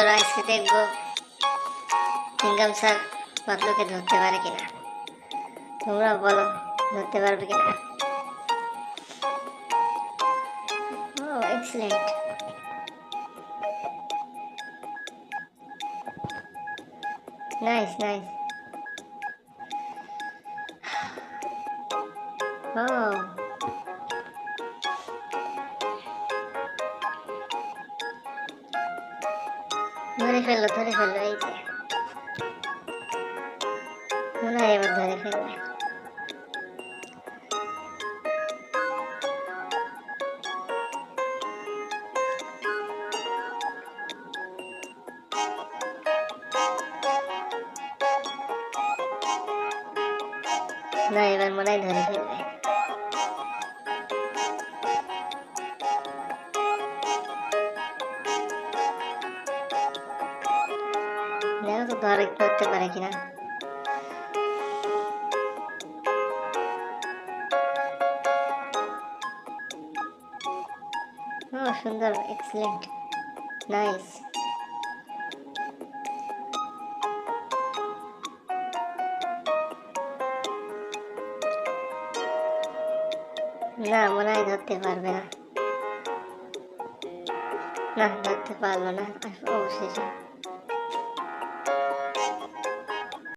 বন্ধুরা, আজকে দেখবো ইনকাম স্যার পাতলুকে ধরতে পারে কিনা। তোমরা বলো, ধরতে পারবে কিনা? ও এক্সিলেন্ট, নাইস নাইস। ও ধরে ফেললো, ধরে ফেললো, এই যে মনে হয় এবার ধরে ফেলবে। না, এবার মনে হয় ধরে ফেলবে। দেখো তো ধরতে পারে কিনা। ও সুন্দর, এক্সিলেন্ট, নাইস। না, মনে হয় ধরতে পারবে না। না, ধরতে পারলো না অবশেষে।